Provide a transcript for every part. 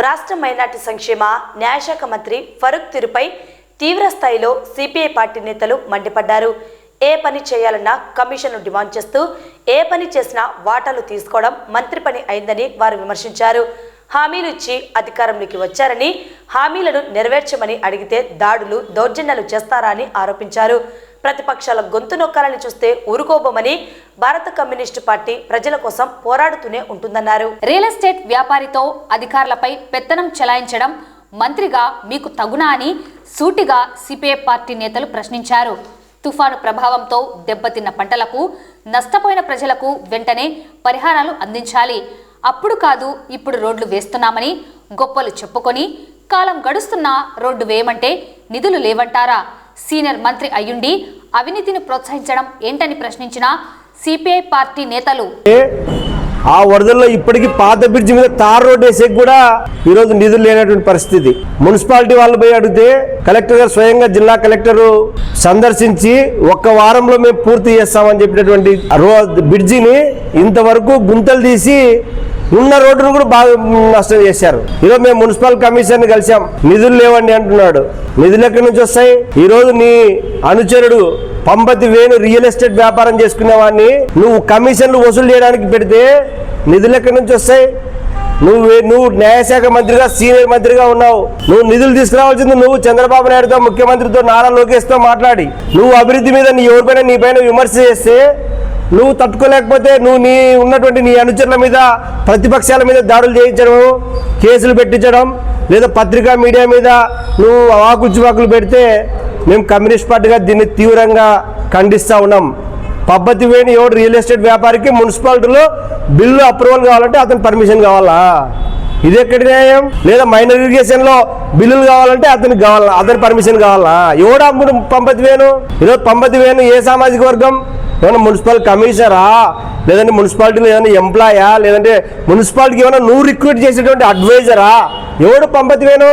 రాష్ట్ర మైనార్టీ సంక్షేమ న్యాయశాఖ మంత్రి ఫరూక్ తీరుపై తీవ్ర స్థాయిలో సిపిఐ పార్టీ నేతలు మండిపడ్డారు. ఏ పని చేయాలన్నా కమిషన్ను డిమాండ్ చేస్తూ ఏ పని చేసినా వాటాలు తీసుకోవడం మంత్రి పని అయిందని వారు విమర్శించారు. హామీలు ఇచ్చి అధికారంలోకి వచ్చారని హామీలను నెరవేర్చమని అడిగితే దాడులు దౌర్జన్యాలు చేస్తారా అని ఆరోపించారు. ప్రతిపక్షాల గొంతు నొక్కాలని చూస్తే ఊరుకోబోమని భారత కమ్యూనిస్టు పార్టీ ప్రజల కోసం పోరాడుతూనే ఉంటుందన్నారు. రియల్ ఎస్టేట్ వ్యాపారితో అధికారులపై పెత్తనం చెలాయించడం మంత్రిగా మీకు తగునా అని సూటిగా సిపిఐ పార్టీ నేతలు ప్రశ్నించారు. తుఫాను ప్రభావంతో దెబ్బతిన్న పంటలకు నష్టపోయిన ప్రజలకు వెంటనే పరిహారాలు అందించాలి. అప్పుడు కాదు ఇప్పుడు రోడ్లు వేస్తున్నామని గొప్పలు చెప్పుకొని కాలం గడుస్తున్నా రోడ్డు వేయమంటే నిధులు లేవంటారా? సీనియర్ మంత్రి అయ్యుండి అవినీతిని ప్రోత్సహించడం ఏంటని ప్రశ్నించిన సిపిఐ పార్టీ నేతలు ఆ వరదల్లో ఇప్పటికీ పాత బ్రిడ్జి మీద తార్ రోడ్ వేసే కూడా ఈరోజు నిధులు లేనటువంటి పరిస్థితి. మున్సిపాలిటీ వాళ్ళు పోయి అడిగితే కలెక్టర్ గారు స్వయంగా జిల్లా కలెక్టర్ సందర్శించి ఒక్క వారంలో మేము పూర్తి చేస్తామని చెప్పినటువంటి బ్రిడ్జిని ఇంతవరకు గుంతలు తీసి ఉన్న రోడ్డును కూడా బాగా నష్టం చేశారు. ఈరోజు మేము మున్సిపల్ కమిషనర్ని కలిసాం, నిధులు లేవండి అంటున్నాడు. నిధులు ఎక్కడి నుంచి వస్తాయి? ఈరోజు నీ అనుచరుడు పంపతి వేణు రియల్ ఎస్టేట్ వ్యాపారం చేసుకునే వాడిని నువ్వు కమిషన్లు వసూలు చేయడానికి పెడితే నిధులు ఎక్కడి నుంచి వస్తాయి? నువ్వు న్యాయశాఖ మంత్రిగా సీనియర్ మంత్రిగా ఉన్నావు. నువ్వు నిధులు తీసుకురావాల్సింది నువ్వు చంద్రబాబు నాయుడుతో ముఖ్యమంత్రితో నారా లోకేష్తో మాట్లాడి నువ్వు అభివృద్ధి మీద నీ పైన విమర్శ చేస్తే నువ్వు తట్టుకోలేకపోతే నువ్వు ఉన్నటువంటి నీ అనుచరుల మీద ప్రతిపక్షాల మీద దాడులు చేయించడం, కేసులు పెట్టించడం, లేదా పత్రికా మీడియా మీద నువ్వు వాకులు పెడితే మేము కమ్యూనిస్ట్ పార్టీగా దీన్ని తీవ్రంగా ఖండిస్తూ ఉన్నాం. పబ్బతి వేణి ఎవడు రియల్ ఎస్టేట్ వ్యాపారికి మున్సిపాలిటీలో బిల్లు అప్రూవల్ కావాలంటే అతని పర్మిషన్ కావాలా? ఇది ఎక్కడి న్యాయం? లేదా మైనర్ ఇరిగేషన్లో బిల్లులు కావాలంటే అతని పర్మిషన్ కావాలా? ఎవడా పంపతి వేణు? ఈరోజు పంపతి వేణు ఏ సామాజిక వర్గం? ఏమన్నా మున్సిపల్ కమిషనరా, లేదంటే మున్సిపాలిటీలో ఏమైనా ఎంప్లాయా, లేదంటే మున్సిపాలిటీకి ఏమైనా నువ్వు రిక్రూట్ చేసేటువంటి అడ్వైజరా? ఎవడు పంపతి వేణు?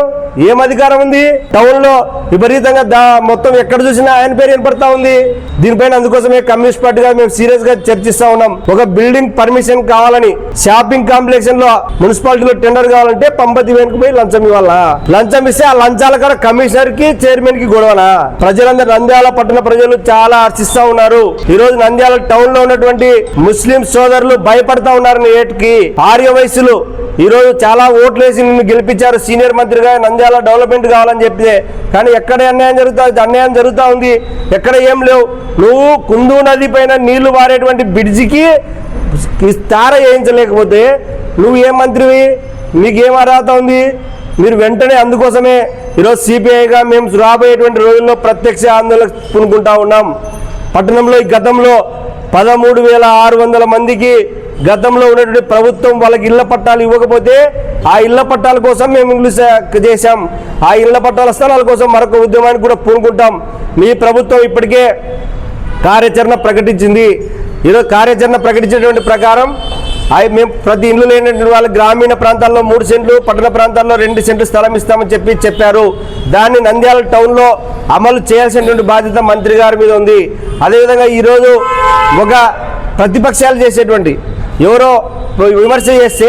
ఏం అధికారం ఉంది? టౌన్ లో విపరీతంగా మొత్తం ఎక్కడ చూసినా ఆయన పేరు వినపడతా ఉంది. దీనిపైన అందుకోసమే కమ్యూనిస్ట్ పార్టీగా మేము సీరియస్ గా చర్చిస్తా ఉన్నాం. ఒక బిల్డింగ్ పర్మిషన్ కావాలని షాపింగ్ కాంప్లెక్స్ లో మున్సిపాలిటీలో టెండర్ కావాలంటే పంపతి వేణుకు పోయి లంచం ఇవ్వాలా? లంచం ఇస్తే ఆ లంచాల కూడా కమిషనర్ కి చైర్మన్ కి గొడవనా? ప్రజలందరూ నంద్యాల పట్టణ ప్రజలు చాలా హర్షిస్తా ఉన్నారు. ఈ రోజు నంద్యాల టౌన్ లో ఉన్నటువంటి ముస్లిం సోదరులు భయపడతా ఉన్నారు. ఏటుకి ఆర్య వయసులు ఈ రోజు చాలా ఓట్లు వేసి నిన్ను గెలిపించారు సీనియర్ మంత్రిగా, నంద్యాల డెవలప్మెంట్ కావాలని చెప్తే, కానీ ఎక్కడ అన్యాయం జరుగుతూ ఉంది, ఎక్కడ ఏం లేవు. నువ్వు కుందు నది పైన నీళ్లు వారేటువంటి బ్రిడ్జికి తార వేయించలేకపోతే నువ్వు ఏం మంత్రివి? నీకేం అర్హత ఉంది? మీరు వెంటనే అందుకోసమే ఈరోజు సిపిఐగా మేము రాబోయేటువంటి రోజుల్లో ప్రత్యక్ష ఆందోళన పూనుకుంటా ఉన్నాం. పట్టణంలో ఈ గతంలో 13,600 మందికి గతంలో ఉన్నటువంటి ప్రభుత్వం వాళ్ళకి ఇళ్ల పట్టాలు ఇవ్వకపోతే ఆ ఇళ్ల పట్టాల కోసం మేము ఇంగ్లీష్ చేశాం. ఆ ఇళ్ల పట్టాల స్థలాల కోసం మరొక ఉద్యమానికి కూడా పూనుకుంటాం. మీ ప్రభుత్వం ఇప్పటికే కార్యాచరణ ప్రకటించింది. ఈరోజు కార్యాచరణ ప్రకటించేటువంటి ప్రకారం మేము ప్రతి ఇల్లు లేనటువంటి వాళ్ళ గ్రామీణ ప్రాంతాల్లో 3 సెంట్లు, పట్టణ ప్రాంతాల్లో 2 సెంట్లు స్థలం ఇస్తామని చెప్పారు. దాన్ని నంద్యాల టౌన్లో అమలు చేయాల్సినటువంటి బాధ్యత మంత్రి గారి మీద ఉంది. అదేవిధంగా ఈరోజు ఒక ప్రతిపక్షాలు చేసేటువంటి ఎవరో విమర్శ చేస్తే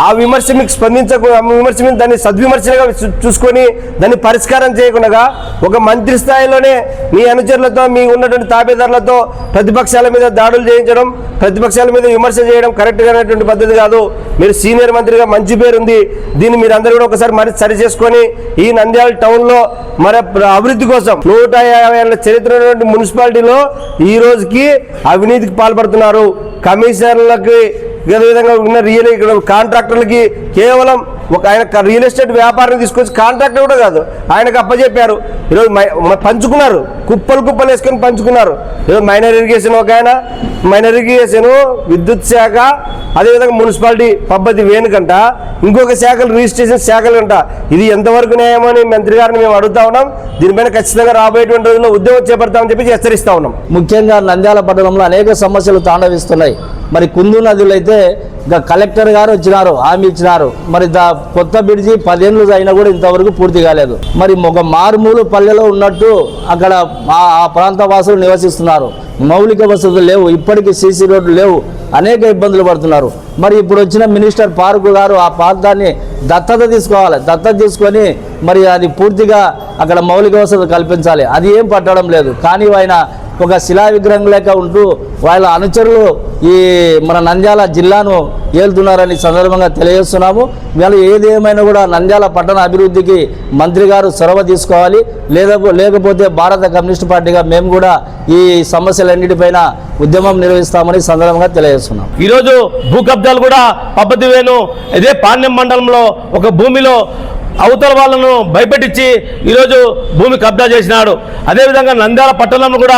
ఆ విమర్శ మీకు విమర్శ మీద దాన్ని సద్విమర్శగా చూసుకొని దాన్ని పరిష్కారం చేయకుండా ఒక మంత్రి స్థాయిలోనే మీ అనుచరులతో మీ ఉన్నటువంటి తాబేదారులతో ప్రతిపక్షాల మీద దాడులు చేయించడం, ప్రతిపక్షాల మీద విమర్శ చేయడం కరెక్ట్గా అనేటువంటి పద్ధతి కాదు. మీరు సీనియర్ మంత్రిగా మంచి పేరు ఉంది, దీన్ని మీరు అందరూ కూడా ఒకసారి మరి సరి చేసుకొని ఈ నంద్యాల టౌన్లో మరి అభివృద్ధి కోసం 150 ఏళ్ల చరిత్ర ఉన్నటువంటి మున్సిపాలిటీలో ఈ రోజుకి అవినీతికి పాల్పడుతున్నారు. కమిషనర్లకి విధంగా ఉన్న కాంట్రాక్టర్లకి కేవలం ఒక ఆయన రియల్ ఎస్టేట్ వ్యాపారం తీసుకొచ్చి కాంట్రాక్టర్ కూడా కాదు ఆయనకు అప్పచెప్పారు. ఈరోజు పంచుకున్నారు, కుప్పలు వేసుకొని పంచుకున్నారు. ఈరోజు మైనర్ ఇరిగేషన్ ఒక ఆయన, మైనర్ ఇరిగేషన్ విద్యుత్ శాఖ, అదేవిధంగా మున్సిపాలిటీ పబ్బతి వేణుకంట, ఇంకొక శాఖలు రిజిస్ట్రేషన్ శాఖలు అంట. ఇది ఎంతవరకు న్యాయమో అని మంత్రి గారిని మేము అడుగుతా ఉన్నాం. దీనిపైన ఖచ్చితంగా రాబోయేటువంటి రోజుల్లో ఉద్యమం చేపడతామని చెప్పి హెచ్చరిస్తా ఉన్నాం. ముఖ్యంగా నంద్యాల పట్టణంలో అనేక సమస్యలు తాండవిస్తున్నాయి. మరి కుందు నదులు అయితే ఇంకా కలెక్టర్ గారు వచ్చినారు, హామీ ఇచ్చినారు. మరి కొత్త బ్రిడ్జి 10 ఏళ్ళు అయినా కూడా ఇంతవరకు పూర్తి కాలేదు. మరి ఒక మారుమూల పల్లెలో ఉన్నట్టు అక్కడ ఆ ప్రాంత వాసులు నివసిస్తున్నారు. మౌలిక వసతులు లేవు, ఇప్పటికీ సీసీ రోడ్లు లేవు, అనేక ఇబ్బందులు పడుతున్నారు. మరి ఇప్పుడు వచ్చిన మినిస్టర్ పార్కు గారు ఆ ప్రాంతాన్ని దత్తత తీసుకోవాలి, దత్తత తీసుకొని మరి అది పూర్తిగా అక్కడ మౌలిక వసతులు కల్పించాలి. అది ఏం పట్టడం లేదు. కానీ ఆయన ఒక శిలా విగ్రహం లేక ఉంటూ వాళ్ళ అనుచరులు ఈ మన నంద్యాల జిల్లాను ఏలుతున్నారని సందర్భంగా తెలియజేస్తున్నాము. వీళ్ళు ఏదేమైనా కూడా నంద్యాల పట్టణ అభివృద్ధికి మంత్రి గారు చొరవ తీసుకోవాలి. లేకపోతే భారత కమ్యూనిస్ట్ పార్టీగా మేము కూడా ఈ సమస్యలన్నిటిపైన ఉద్యమం నిర్వహిస్తామని సందర్భంగా తెలియజేస్తున్నాం. ఈరోజు భూ కబ్జాలు కూడా పద్ధతి వేను ఇదే పాణ్యం మండలంలో ఒక భూమిలో అవతల వాళ్ళను భయపెట్టించి ఈరోజు భూమి కబ్జా చేసినాడు. అదేవిధంగా నంద్యాల పట్టణంలో కూడా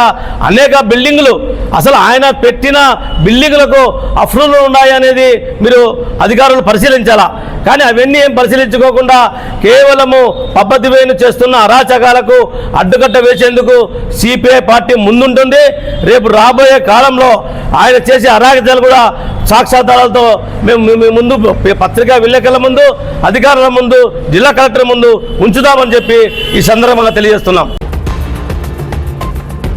అనేక బిల్డింగులు అసలు ఆయన పెట్టిన బిల్డింగులకు అఫ్రూలు ఉన్నాయి అనేది మీరు అధికారులు పరిశీలించాలా. కానీ అవన్నీ ఏం పరిశీలించుకోకుండా కేవలము పద్ధతి వేను చేస్తున్న అరాచకాలకు అడ్డుకట్ట వేసేందుకు సిపిఐ పార్టీ ముందుంటుంది. రేపు రాబోయే కాలంలో ఆయన చేసే అరాచకాలు కూడా సాక్షాధారాలతో మేము ముందు పత్రికా విలేకరుల ముందు, అధికారుల ముందు, జిల్లా కలెక్టర్ ముందు ఉంచుదామని చెప్పి ఈ సందర్భంగా తెలియజేస్తున్నాం.